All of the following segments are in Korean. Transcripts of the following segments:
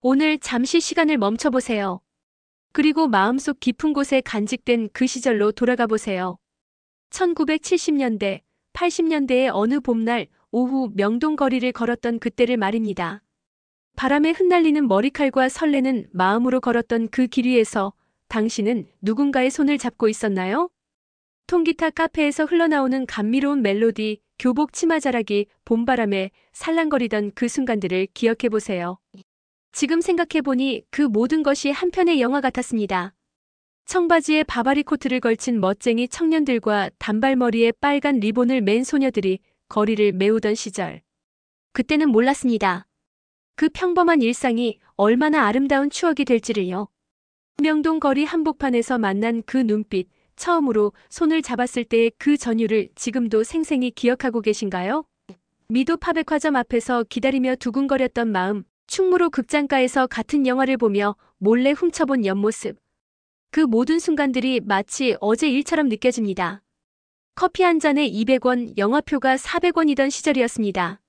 오늘 잠시 시간을 멈춰보세요. 그리고 마음속 깊은 곳에 간직된 그 시절로 돌아가 보세요. 1970년대, 80년대의 어느 봄날 오후 명동 거리를 걸었던 그때를 말입니다. 바람에 흩날리는 머리칼과 설레는 마음으로 걸었던 그 길 위에서 당신은 누군가의 손을 잡고 있었나요? 통기타 카페에서 흘러나오는 감미로운 멜로디, 교복 치마자락이 봄바람에 살랑거리던 그 순간들을 기억해 보세요. 지금 생각해보니 그 모든 것이 한 편의 영화 같았습니다. 청바지에 바바리 코트를 걸친 멋쟁이 청년들과 단발머리에 빨간 리본을 맨 소녀들이 거리를 메우던 시절. 그때는 몰랐습니다. 그 평범한 일상이 얼마나 아름다운 추억이 될지를요. 명동 거리 한복판에서 만난 그 눈빛, 처음으로 손을 잡았을 때의 그 전율을 지금도 생생히 기억하고 계신가요? 미도 파백화점 앞에서 기다리며 두근거렸던 마음, 충무로 극장가에서 같은 영화를 보며 몰래 훔쳐본 옆모습. 그 모든 순간들이 마치 어제 일처럼 느껴집니다. 커피 한 잔에 200원, 영화표가 400원이던 시절이었습니다.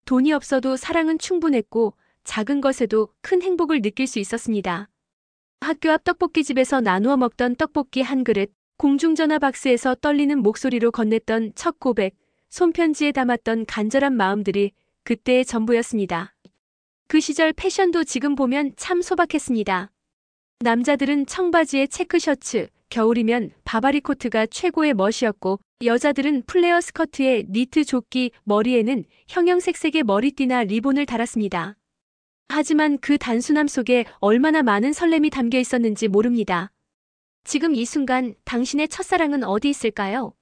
돈이 없어도 사랑은 충분했고 작은 것에도 큰 행복을 느낄 수 있었습니다. 학교 앞 떡볶이집에서 나누어 먹던 떡볶이 한 그릇, 공중전화 박스에서 떨리는 목소리로 건넸던 첫 고백, 손편지에 담았던 간절한 마음들이 그때의 전부였습니다. 그 시절 패션도 지금 보면 참 소박했습니다. 남자들은 청바지에 체크셔츠, 겨울이면 바바리 코트가 최고의 멋이었고 여자들은 플레어 스커트에 니트 조끼, 머리에는 형형색색의 머리띠나 리본을 달았습니다. 하지만 그 단순함 속에 얼마나 많은 설렘이 담겨 있었는지 모릅니다. 지금 이 순간 당신의 첫사랑은 어디 있을까요?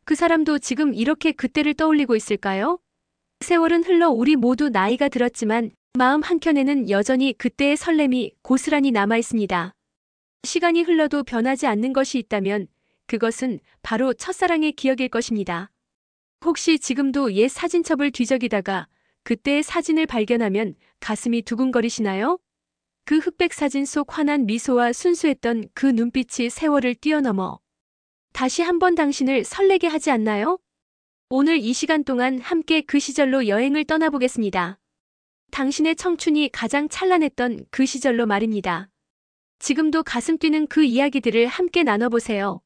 그 사람도 지금 이렇게 그때를 떠올리고 있을까요? 세월은 흘러 우리 모두 나이가 들었지만 마음 한켠에는 여전히 그때의 설렘이 고스란히 남아 있습니다. 시간이 흘러도 변하지 않는 것이 있다면 그것은 바로 첫사랑의 기억일 것입니다. 혹시 지금도 옛 사진첩을 뒤적이다가 그때의 사진을 발견하면 가슴이 두근거리시나요? 그 흑백 사진 속 환한 미소와 순수했던 그 눈빛이 세월을 뛰어넘어 다시 한번 당신을 설레게 하지 않나요? 오늘 이 시간 동안 함께 그 시절로 여행을 떠나보겠습니다. 당신의 청춘이 가장 찬란했던 그 시절로 말입니다. 지금도 가슴 뛰는 그 이야기들을 함께 나눠보세요.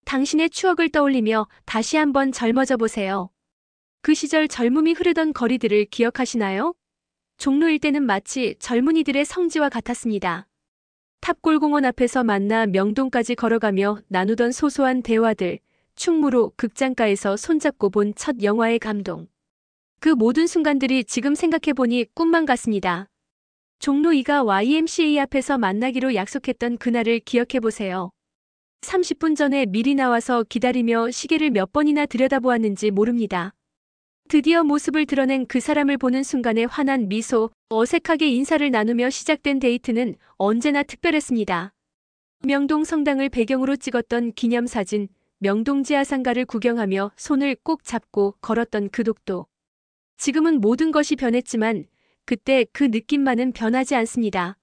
당신의 추억을 떠올리며 다시 한번 젊어져 보세요. 그 시절 젊음이 흐르던 거리들을 기억하시나요? 종로 일대는 마치 젊은이들의 성지와 같았습니다. 탑골공원 앞에서 만나 명동까지 걸어가며 나누던 소소한 대화들, 충무로 극장가에서 손잡고 본 첫 영화의 감동. 그 모든 순간들이 지금 생각해보니 꿈만 같습니다. 종로 2가 YMCA 앞에서 만나기로 약속했던 그날을 기억해보세요. 30분 전에 미리 나와서 기다리며 시계를 몇 번이나 들여다보았는지 모릅니다. 드디어 모습을 드러낸 그 사람을 보는 순간의 환한 미소, 어색하게 인사를 나누며 시작된 데이트는 언제나 특별했습니다. 명동 성당을 배경으로 찍었던 기념사진, 명동 지하상가를 구경하며 손을 꼭 잡고 걸었던 그 독도. 지금은 모든 것이 변했지만 그때 그 느낌만은 변하지 않습니다.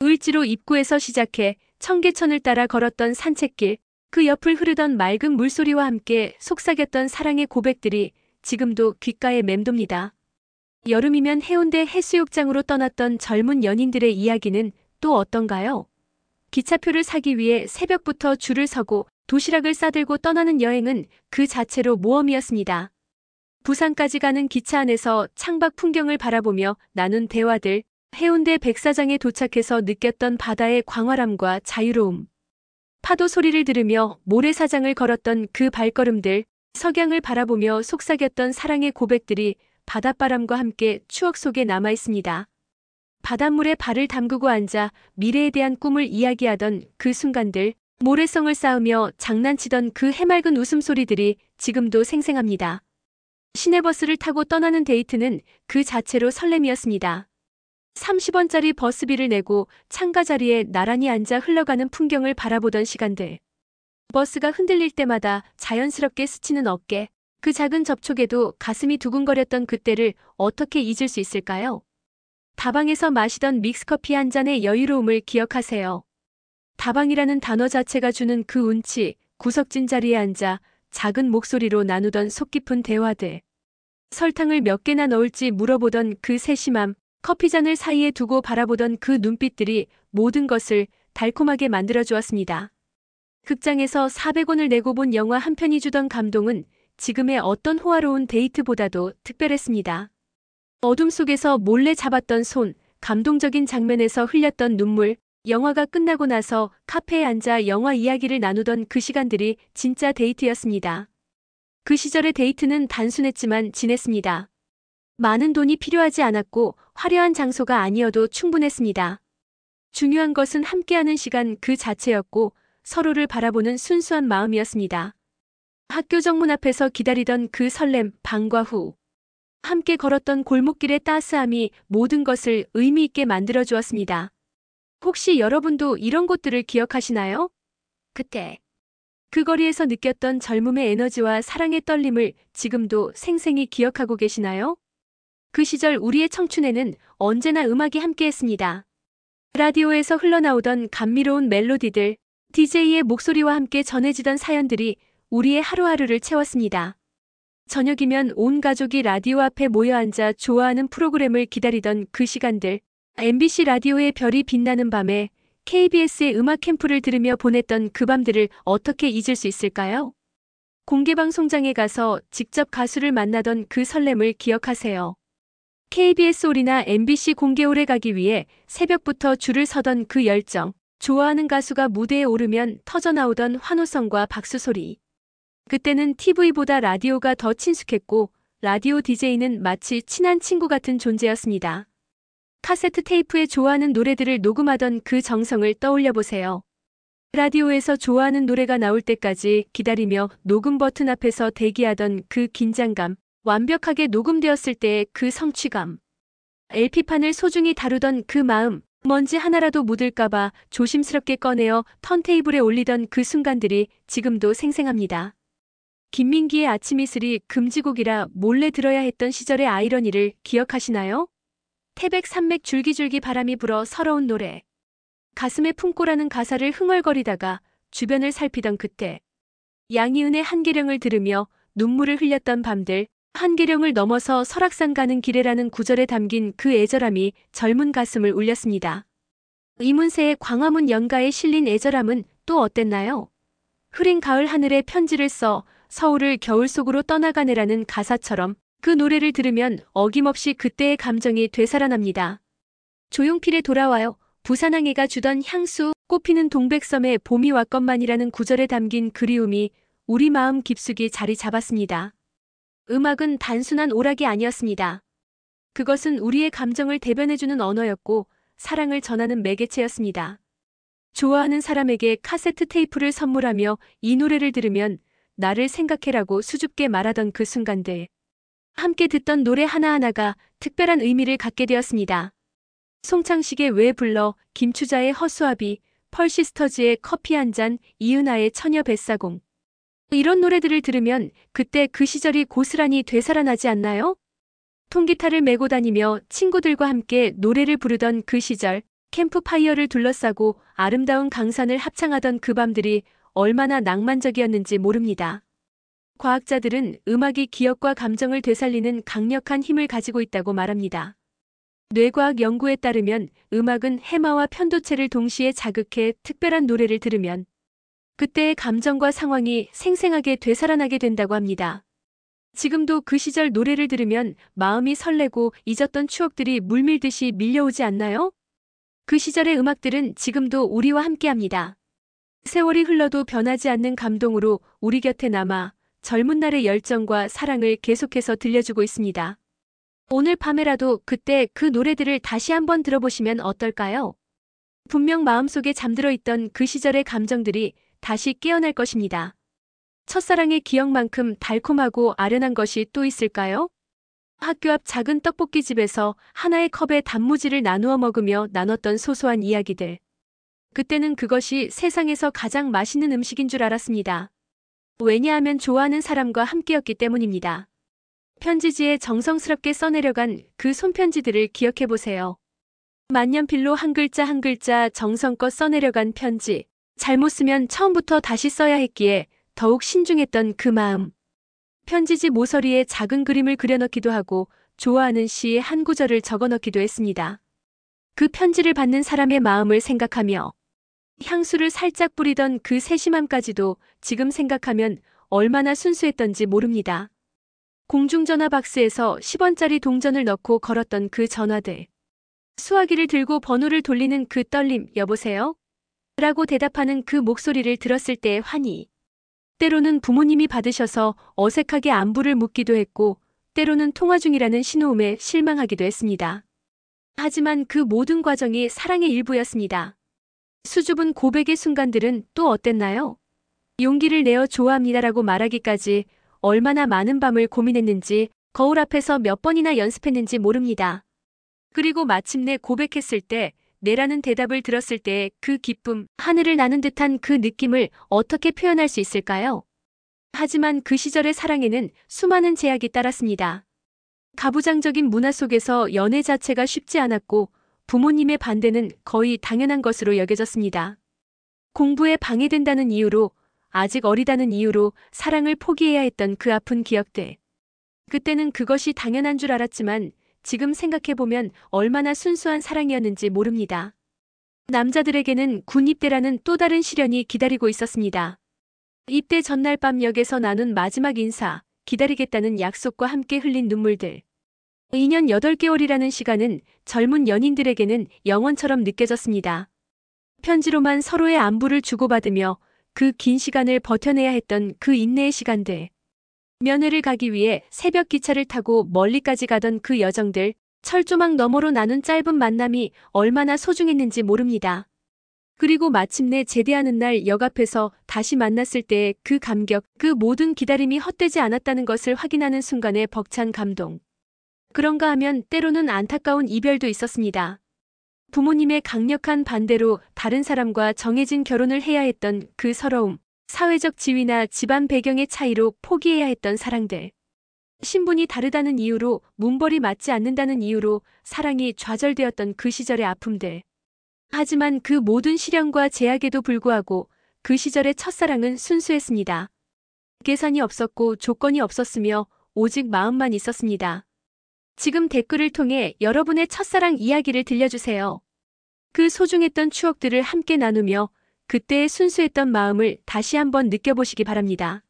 을지로 입구에서 시작해 청계천을 따라 걸었던 산책길, 그 옆을 흐르던 맑은 물소리와 함께 속삭였던 사랑의 고백들이 지금도 귓가에 맴돕니다. 여름이면 해운대 해수욕장으로 떠났던 젊은 연인들의 이야기는 또 어떤가요? 기차표를 사기 위해 새벽부터 줄을 서고 도시락을 싸들고 떠나는 여행은 그 자체로 모험이었습니다. 부산까지 가는 기차 안에서 창밖 풍경을 바라보며 나눈 대화들, 해운대 백사장에 도착해서 느꼈던 바다의 광활함과 자유로움. 파도 소리를 들으며 모래사장을 걸었던 그 발걸음들, 석양을 바라보며 속삭였던 사랑의 고백들이 바닷바람과 함께 추억 속에 남아 있습니다. 바닷물에 발을 담그고 앉아 미래에 대한 꿈을 이야기하던 그 순간들, 모래성을 쌓으며 장난치던 그 해맑은 웃음소리들이 지금도 생생합니다. 시내버스를 타고 떠나는 데이트는 그 자체로 설렘이었습니다. 30원짜리 버스비를 내고 창가 자리에 나란히 앉아 흘러가는 풍경을 바라보던 시간들. 버스가 흔들릴 때마다 자연스럽게 스치는 어깨, 그 작은 접촉에도 가슴이 두근거렸던 그때를 어떻게 잊을 수 있을까요? 다방에서 마시던 믹스커피 한 잔의 여유로움을 기억하세요. 다방이라는 단어 자체가 주는 그 운치, 구석진 자리에 앉아 작은 목소리로 나누던 속 깊은 대화들. 설탕을 몇 개나 넣을지 물어보던 그 세심함, 커피잔을 사이에 두고 바라보던 그 눈빛들이 모든 것을 달콤하게 만들어 주었습니다. 극장에서 400원을 내고 본 영화 한 편이 주던 감동은 지금의 어떤 호화로운 데이트보다도 특별했습니다. 어둠 속에서 몰래 잡았던 손, 감동적인 장면에서 흘렸던 눈물, 영화가 끝나고 나서 카페에 앉아 영화 이야기를 나누던 그 시간들이 진짜 데이트였습니다. 그 시절의 데이트는 단순했지만 진했습니다. 많은 돈이 필요하지 않았고 화려한 장소가 아니어도 충분했습니다. 중요한 것은 함께하는 시간 그 자체였고 서로를 바라보는 순수한 마음이었습니다. 학교 정문 앞에서 기다리던 그 설렘, 방과 후. 함께 걸었던 골목길의 따스함이 모든 것을 의미 있게 만들어 주었습니다. 혹시 여러분도 이런 곳들을 기억하시나요? 그때 그 거리에서 느꼈던 젊음의 에너지와 사랑의 떨림을 지금도 생생히 기억하고 계시나요? 그 시절 우리의 청춘에는 언제나 음악이 함께했습니다. 라디오에서 흘러나오던 감미로운 멜로디들, DJ의 목소리와 함께 전해지던 사연들이 우리의 하루하루를 채웠습니다. 저녁이면 온 가족이 라디오 앞에 모여 앉아 좋아하는 프로그램을 기다리던 그 시간들, MBC 라디오의 별이 빛나는 밤에 KBS의 음악 캠프를 들으며 보냈던 그 밤들을 어떻게 잊을 수 있을까요? 공개방송장에 가서 직접 가수를 만나던 그 설렘을 기억하세요. KBS 홀이나 MBC 공개홀에 가기 위해 새벽부터 줄을 서던 그 열정, 좋아하는 가수가 무대에 오르면 터져나오던 환호성과 박수 소리. 그때는 TV보다 라디오가 더 친숙했고 라디오 DJ는 마치 친한 친구 같은 존재였습니다. 카세트 테이프에 좋아하는 노래들을 녹음하던 그 정성을 떠올려 보세요. 라디오에서 좋아하는 노래가 나올 때까지 기다리며 녹음 버튼 앞에서 대기하던 그 긴장감, 완벽하게 녹음되었을 때의 그 성취감. LP판을 소중히 다루던 그 마음, 먼지 하나라도 묻을까봐 조심스럽게 꺼내어 턴테이블에 올리던 그 순간들이 지금도 생생합니다. 김민기의 아침 이슬이 금지곡이라 몰래 들어야 했던 시절의 아이러니를 기억하시나요? 태백 산맥 줄기줄기 바람이 불어 서러운 노래. 가슴에 품고라는 가사를 흥얼거리다가 주변을 살피던 그때. 양희은의 한계령을 들으며 눈물을 흘렸던 밤들, 한계령을 넘어서 설악산 가는 길에라는 구절에 담긴 그 애절함이 젊은 가슴을 울렸습니다. 이문세의 광화문 연가에 실린 애절함은 또 어땠나요? 흐린 가을 하늘에 편지를 써 서울을 겨울 속으로 떠나가네라는 가사처럼 그 노래를 들으면 어김없이 그때의 감정이 되살아납니다. 조용필의 돌아와요. 부산항해가 주던 향수, 꽃피는 동백섬에 봄이 왔건만이라는 구절에 담긴 그리움이 우리 마음 깊숙이 자리 잡았습니다. 음악은 단순한 오락이 아니었습니다. 그것은 우리의 감정을 대변해주는 언어였고 사랑을 전하는 매개체였습니다. 좋아하는 사람에게 카세트 테이프를 선물하며 이 노래를 들으면 나를 생각해라고 수줍게 말하던 그 순간들. 함께 듣던 노래 하나하나가 특별한 의미를 갖게 되었습니다. 송창식의 왜 불러, 김추자의 허수아비, 펄시스터즈의 커피 한 잔, 이은하의 처녀 뱃사공. 이런 노래들을 들으면 그때 그 시절이 고스란히 되살아나지 않나요? 통기타를 메고 다니며 친구들과 함께 노래를 부르던 그 시절, 캠프파이어를 둘러싸고 아름다운 강산을 합창하던 그 밤들이 얼마나 낭만적이었는지 모릅니다. 과학자들은 음악이 기억과 감정을 되살리는 강력한 힘을 가지고 있다고 말합니다. 뇌과학 연구에 따르면 음악은 해마와 편도체를 동시에 자극해 특별한 노래를 들으면 그때의 감정과 상황이 생생하게 되살아나게 된다고 합니다. 지금도 그 시절 노래를 들으면 마음이 설레고 잊었던 추억들이 물밀듯이 밀려오지 않나요? 그 시절의 음악들은 지금도 우리와 함께합니다. 세월이 흘러도 변하지 않는 감동으로 우리 곁에 남아 젊은 날의 열정과 사랑을 계속해서 들려주고 있습니다. 오늘 밤에라도 그때 그 노래들을 다시 한번 들어보시면 어떨까요? 분명 마음속에 잠들어 있던 그 시절의 감정들이 다시 깨어날 것입니다. 첫사랑의 기억만큼 달콤하고 아련한 것이 또 있을까요? 학교 앞 작은 떡볶이집에서 하나의 컵에 단무지를 나누어 먹으며 나눴던 소소한 이야기들. 그때는 그것이 세상에서 가장 맛있는 음식인 줄 알았습니다. 왜냐하면 좋아하는 사람과 함께였기 때문입니다. 편지지에 정성스럽게 써내려간 그 손편지들을 기억해보세요. 만년필로 한 글자 한 글자 정성껏 써내려간 편지. 잘못 쓰면 처음부터 다시 써야 했기에 더욱 신중했던 그 마음. 편지지 모서리에 작은 그림을 그려넣기도 하고 좋아하는 시의 한 구절을 적어 넣기도 했습니다. 그 편지를 받는 사람의 마음을 생각하며 향수를 살짝 뿌리던 그 세심함까지도 지금 생각하면 얼마나 순수했던지 모릅니다. 공중전화 박스에서 10원짜리 동전을 넣고 걸었던 그 전화들. 수화기를 들고 번호를 돌리는 그 떨림, 여보세요? 라고 대답하는 그 목소리를 들었을 때의 환희. 때로는 부모님이 받으셔서 어색하게 안부를 묻기도 했고, 때로는 통화 중이라는 신호음에 실망하기도 했습니다. 하지만 그 모든 과정이 사랑의 일부였습니다. 수줍은 고백의 순간들은 또 어땠나요? 용기를 내어 좋아합니다라고 말하기까지 얼마나 많은 밤을 고민했는지, 거울 앞에서 몇 번이나 연습했는지 모릅니다. 그리고 마침내 고백했을 때 네라는 대답을 들었을 때의 그 기쁨, 하늘을 나는 듯한 그 느낌을 어떻게 표현할 수 있을까요? 하지만 그 시절의 사랑에는 수많은 제약이 따랐습니다. 가부장적인 문화 속에서 연애 자체가 쉽지 않았고 부모님의 반대는 거의 당연한 것으로 여겨졌습니다. 공부에 방해된다는 이유로, 아직 어리다는 이유로 사랑을 포기해야 했던 그 아픈 기억들. 그때는 그것이 당연한 줄 알았지만 지금 생각해보면 얼마나 순수한 사랑이었는지 모릅니다. 남자들에게는 군 입대라는 또 다른 시련이 기다리고 있었습니다. 입대 전날 밤 역에서 나눈 마지막 인사, 기다리겠다는 약속과 함께 흘린 눈물들. 2년 8개월이라는 시간은 젊은 연인들에게는 영원처럼 느껴졌습니다. 편지로만 서로의 안부를 주고받으며 그 긴 시간을 버텨내야 했던 그 인내의 시간들. 면회를 가기 위해 새벽 기차를 타고 멀리까지 가던 그 여정들, 철조망 너머로 나눈 짧은 만남이 얼마나 소중했는지 모릅니다. 그리고 마침내 제대하는 날 역 앞에서 다시 만났을 때의 그 감격, 그 모든 기다림이 헛되지 않았다는 것을 확인하는 순간의 벅찬 감동. 그런가 하면 때로는 안타까운 이별도 있었습니다. 부모님의 강력한 반대로 다른 사람과 정해진 결혼을 해야 했던 그 서러움, 사회적 지위나 집안 배경의 차이로 포기해야 했던 사랑들. 신분이 다르다는 이유로, 문벌이 맞지 않는다는 이유로 사랑이 좌절되었던 그 시절의 아픔들. 하지만 그 모든 시련과 제약에도 불구하고 그 시절의 첫사랑은 순수했습니다. 계산이 없었고 조건이 없었으며 오직 마음만 있었습니다. 지금 댓글을 통해 여러분의 첫사랑 이야기를 들려주세요. 그 소중했던 추억들을 함께 나누며 그때의 순수했던 마음을 다시 한번 느껴보시기 바랍니다.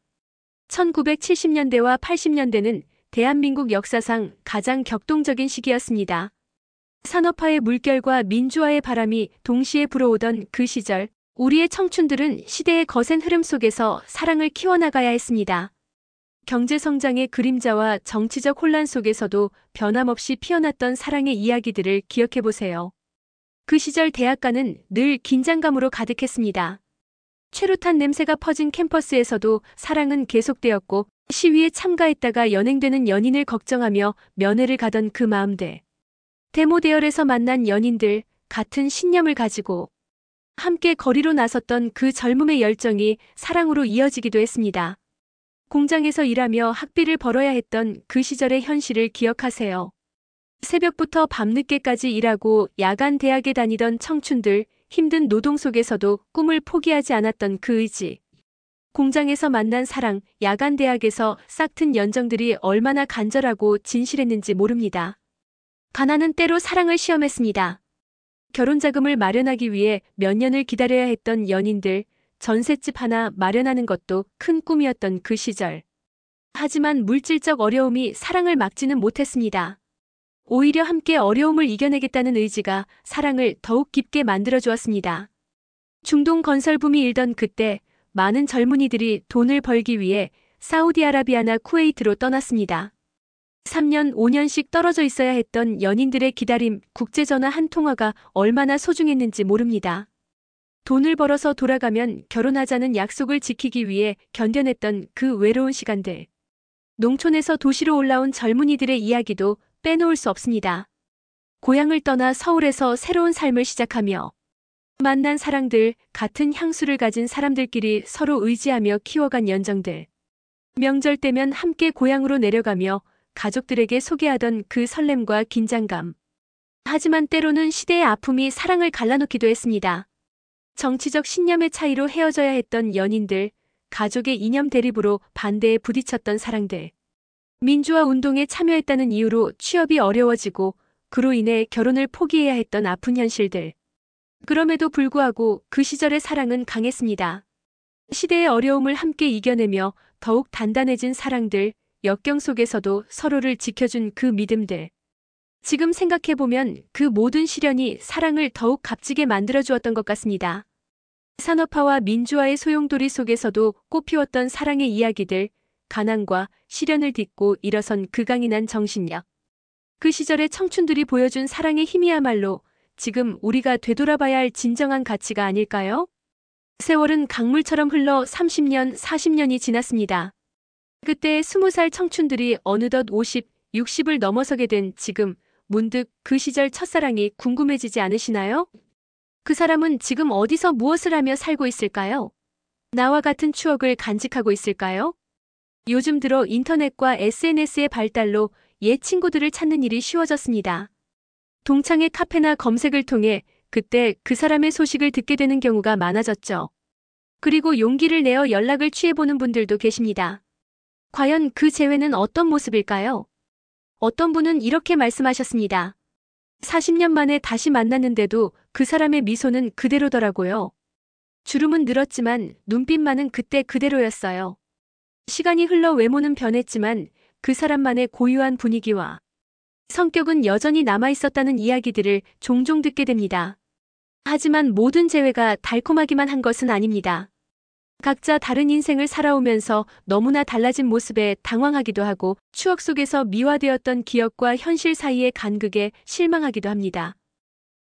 1970년대와 80년대는 대한민국 역사상 가장 격동적인 시기였습니다. 산업화의 물결과 민주화의 바람이 동시에 불어오던 그 시절, 우리의 청춘들은 시대의 거센 흐름 속에서 사랑을 키워나가야 했습니다. 경제성장의 그림자와 정치적 혼란 속에서도 변함없이 피어났던 사랑의 이야기들을 기억해보세요. 그 시절 대학가는 늘 긴장감으로 가득했습니다. 최루탄 냄새가 퍼진 캠퍼스에서도 사랑은 계속되었고, 시위에 참가했다가 연행되는 연인을 걱정하며 면회를 가던 그 마음들. 데모 대열에서 만난 연인들, 같은 신념을 가지고 함께 거리로 나섰던 그 젊음의 열정이 사랑으로 이어지기도 했습니다. 공장에서 일하며 학비를 벌어야 했던 그 시절의 현실을 기억하세요. 새벽부터 밤늦게까지 일하고 야간 대학에 다니던 청춘들, 힘든 노동 속에서도 꿈을 포기하지 않았던 그 의지. 공장에서 만난 사랑, 야간 대학에서 싹튼 연정들이 얼마나 간절하고 진실했는지 모릅니다. 가난은 때로 사랑을 시험했습니다. 결혼자금을 마련하기 위해 몇 년을 기다려야 했던 연인들, 전셋집 하나 마련하는 것도 큰 꿈이었던 그 시절. 하지만 물질적 어려움이 사랑을 막지는 못했습니다. 오히려 함께 어려움을 이겨내겠다는 의지가 사랑을 더욱 깊게 만들어주었습니다. 중동 건설붐이 일던 그때 많은 젊은이들이 돈을 벌기 위해 사우디아라비아나 쿠웨이트로 떠났습니다. 3년, 5년씩 떨어져 있어야 했던 연인들의 기다림, 국제전화 한 통화가 얼마나 소중했는지 모릅니다. 돈을 벌어서 돌아가면 결혼하자는 약속을 지키기 위해 견뎌냈던 그 외로운 시간들. 농촌에서 도시로 올라온 젊은이들의 이야기도 빼놓을 수 없습니다. 고향을 떠나 서울에서 새로운 삶을 시작하며 만난 사랑들, 같은 향수를 가진 사람들끼리 서로 의지하며 키워간 연정들. 명절 때면 함께 고향으로 내려가며 가족들에게 소개하던 그 설렘과 긴장감. 하지만 때로는 시대의 아픔이 사랑을 갈라놓기도 했습니다. 정치적 신념의 차이로 헤어져야 했던 연인들, 가족의 이념 대립으로 반대에 부딪혔던 사랑들. 민주화 운동에 참여했다는 이유로 취업이 어려워지고 그로 인해 결혼을 포기해야 했던 아픈 현실들. 그럼에도 불구하고 그 시절의 사랑은 강했습니다. 시대의 어려움을 함께 이겨내며 더욱 단단해진 사랑들, 역경 속에서도 서로를 지켜준 그 믿음들. 지금 생각해보면 그 모든 시련이 사랑을 더욱 값지게 만들어주었던 것 같습니다. 산업화와 민주화의 소용돌이 속에서도 꽃피웠던 사랑의 이야기들, 가난과 시련을 딛고 일어선 그 강인한 정신력. 그 시절의 청춘들이 보여준 사랑의 힘이야말로 지금 우리가 되돌아봐야 할 진정한 가치가 아닐까요? 세월은 강물처럼 흘러 30년, 40년이 지났습니다. 그때 20살 청춘들이 어느덧 50, 60을 넘어서게 된 지금 문득 그 시절 첫사랑이 궁금해지지 않으시나요? 그 사람은 지금 어디서 무엇을 하며 살고 있을까요? 나와 같은 추억을 간직하고 있을까요? 요즘 들어 인터넷과 SNS의 발달로 옛 친구들을 찾는 일이 쉬워졌습니다. 동창회 카페나 검색을 통해 그때 그 사람의 소식을 듣게 되는 경우가 많아졌죠. 그리고 용기를 내어 연락을 취해보는 분들도 계십니다. 과연 그 재회는 어떤 모습일까요? 어떤 분은 이렇게 말씀하셨습니다. 40년 만에 다시 만났는데도 그 사람의 미소는 그대로더라고요. 주름은 늘었지만 눈빛만은 그때 그대로였어요. 시간이 흘러 외모는 변했지만 그 사람만의 고유한 분위기와 성격은 여전히 남아있었다는 이야기들을 종종 듣게 됩니다. 하지만 모든 재회가 달콤하기만 한 것은 아닙니다. 각자 다른 인생을 살아오면서 너무나 달라진 모습에 당황하기도 하고 추억 속에서 미화되었던 기억과 현실 사이의 간극에 실망하기도 합니다.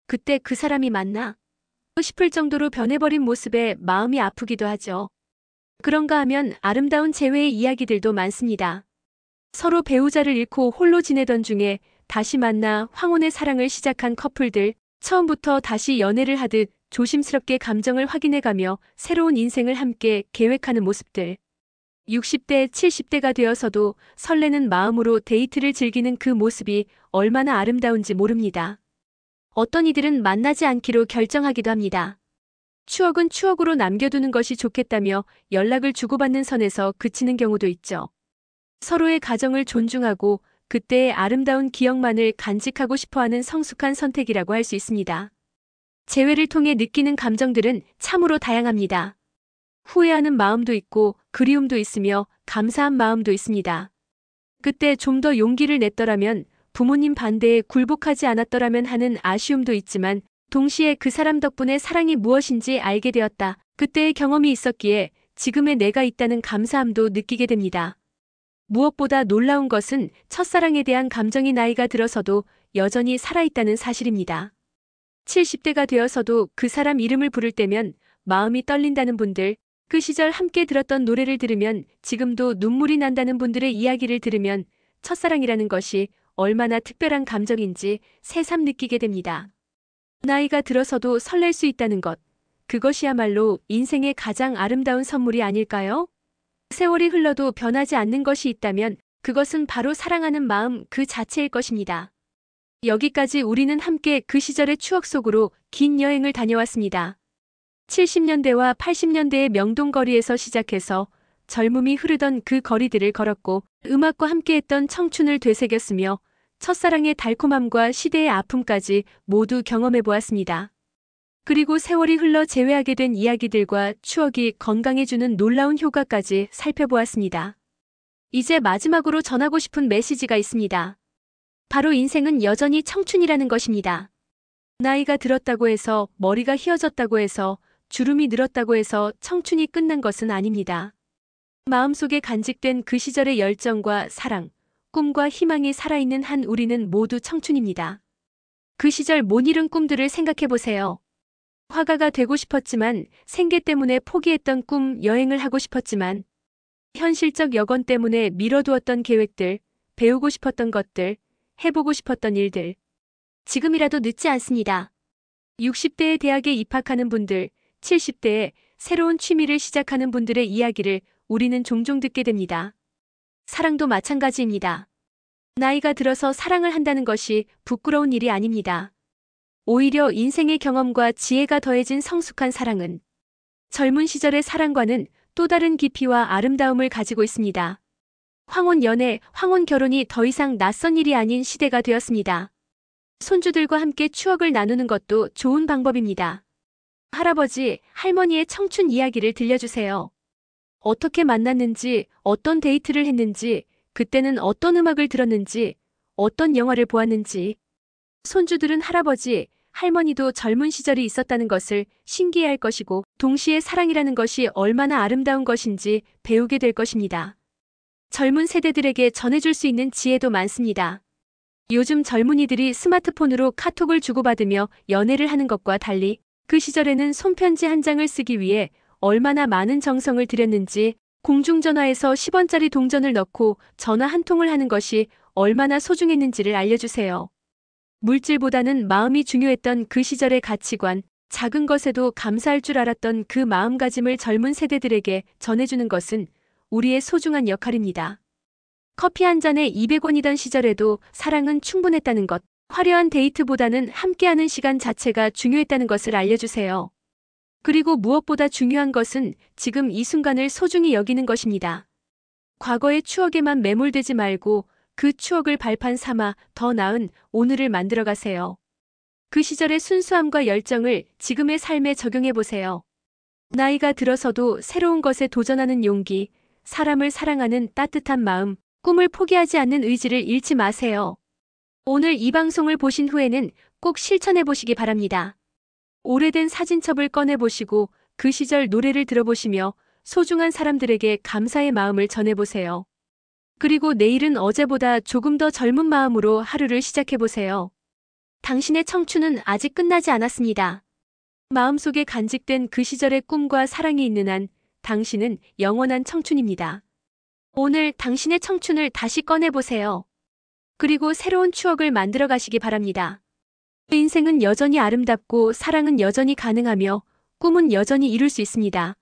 그때 그 사람이 맞나 싶을 정도로 변해버린 모습에 마음이 아프기도 하죠. 그런가 하면 아름다운 재회의 이야기들도 많습니다. 서로 배우자를 잃고 홀로 지내던 중에 다시 만나 황혼의 사랑을 시작한 커플들, 처음부터 다시 연애를 하듯 조심스럽게 감정을 확인해가며 새로운 인생을 함께 계획하는 모습들. 60대, 70대가 되어서도 설레는 마음으로 데이트를 즐기는 그 모습이 얼마나 아름다운지 모릅니다. 어떤 이들은 만나지 않기로 결정하기도 합니다. 추억은 추억으로 남겨두는 것이 좋겠다며 연락을 주고받는 선에서 그치는 경우도 있죠. 서로의 가정을 존중하고 그때의 아름다운 기억만을 간직하고 싶어하는 성숙한 선택이라고 할 수 있습니다. 재회를 통해 느끼는 감정들은 참으로 다양합니다. 후회하는 마음도 있고 그리움도 있으며 감사한 마음도 있습니다. 그때 좀 더 용기를 냈더라면, 부모님 반대에 굴복하지 않았더라면 하는 아쉬움도 있지만 동시에 그 사람 덕분에 사랑이 무엇인지 알게 되었다. 그때의 경험이 있었기에 지금의 내가 있다는 감사함도 느끼게 됩니다. 무엇보다 놀라운 것은 첫사랑에 대한 감정이 나이가 들어서도 여전히 살아있다는 사실입니다. 70대가 되어서도 그 사람 이름을 부를 때면 마음이 떨린다는 분들, 그 시절 함께 들었던 노래를 들으면 지금도 눈물이 난다는 분들의 이야기를 들으면 첫사랑이라는 것이 얼마나 특별한 감정인지 새삼 느끼게 됩니다. 나이가 들어서도 설렐 수 있다는 것, 그것이야말로 인생의 가장 아름다운 선물이 아닐까요? 세월이 흘러도 변하지 않는 것이 있다면 그것은 바로 사랑하는 마음 그 자체일 것입니다. 여기까지 우리는 함께 그 시절의 추억 속으로 긴 여행을 다녀왔습니다. 70년대와 80년대의 명동거리에서 시작해서 젊음이 흐르던 그 거리들을 걸었고 음악과 함께했던 청춘을 되새겼으며 첫사랑의 달콤함과 시대의 아픔까지 모두 경험해 보았습니다. 그리고 세월이 흘러 재회하게 된 이야기들과 추억이 건강해주는 놀라운 효과까지 살펴보았습니다. 이제 마지막으로 전하고 싶은 메시지가 있습니다. 바로 인생은 여전히 청춘이라는 것입니다. 나이가 들었다고 해서, 머리가 휘어졌다고 해서, 주름이 늘었다고 해서 청춘이 끝난 것은 아닙니다. 마음속에 간직된 그 시절의 열정과 사랑, 꿈과 희망이 살아있는 한 우리는 모두 청춘입니다. 그 시절 못 이룬 꿈들을 생각해보세요. 화가가 되고 싶었지만, 생계 때문에 포기했던 꿈, 여행을 하고 싶었지만, 현실적 여건 때문에 미뤄두었던 계획들, 배우고 싶었던 것들, 해보고 싶었던 일들. 지금이라도 늦지 않습니다. 60대에 대학에 입학하는 분들, 70대에 새로운 취미를 시작하는 분들의 이야기를 우리는 종종 듣게 됩니다. 사랑도 마찬가지입니다. 나이가 들어서 사랑을 한다는 것이 부끄러운 일이 아닙니다. 오히려 인생의 경험과 지혜가 더해진 성숙한 사랑은 젊은 시절의 사랑과는 또 다른 깊이와 아름다움을 가지고 있습니다. 황혼 연애, 황혼 결혼이 더 이상 낯선 일이 아닌 시대가 되었습니다. 손주들과 함께 추억을 나누는 것도 좋은 방법입니다. 할아버지, 할머니의 청춘 이야기를 들려주세요. 어떻게 만났는지, 어떤 데이트를 했는지, 그때는 어떤 음악을 들었는지, 어떤 영화를 보았는지. 손주들은 할아버지, 할머니도 젊은 시절이 있었다는 것을 신기해할 것이고, 동시에 사랑이라는 것이 얼마나 아름다운 것인지 배우게 될 것입니다. 젊은 세대들에게 전해줄 수 있는 지혜도 많습니다. 요즘 젊은이들이 스마트폰으로 카톡을 주고받으며 연애를 하는 것과 달리 그 시절에는 손편지 한 장을 쓰기 위해 얼마나 많은 정성을 들였는지, 공중전화에서 10원짜리 동전을 넣고 전화 한 통을 하는 것이 얼마나 소중했는지를 알려주세요. 물질보다는 마음이 중요했던 그 시절의 가치관, 작은 것에도 감사할 줄 알았던 그 마음가짐을 젊은 세대들에게 전해주는 것은 우리의 소중한 역할입니다. 커피 한 잔에 200원이던 시절에도 사랑은 충분했다는 것, 화려한 데이트보다는 함께하는 시간 자체가 중요했다는 것을 알려주세요. 그리고 무엇보다 중요한 것은 지금 이 순간을 소중히 여기는 것입니다. 과거의 추억에만 매몰되지 말고 그 추억을 발판 삼아 더 나은 오늘을 만들어 가세요. 그 시절의 순수함과 열정을 지금의 삶에 적용해 보세요. 나이가 들어서도 새로운 것에 도전하는 용기, 사람을 사랑하는 따뜻한 마음, 꿈을 포기하지 않는 의지를 잃지 마세요. 오늘 이 방송을 보신 후에는 꼭 실천해 보시기 바랍니다. 오래된 사진첩을 꺼내보시고 그 시절 노래를 들어보시며 소중한 사람들에게 감사의 마음을 전해보세요. 그리고 내일은 어제보다 조금 더 젊은 마음으로 하루를 시작해보세요. 당신의 청춘은 아직 끝나지 않았습니다. 마음속에 간직된 그 시절의 꿈과 사랑이 있는 한 당신은 영원한 청춘입니다. 오늘 당신의 청춘을 다시 꺼내보세요. 그리고 새로운 추억을 만들어 가시기 바랍니다. 인생은 여전히 아름답고 사랑은 여전히 가능하며 꿈은 여전히 이룰 수 있습니다.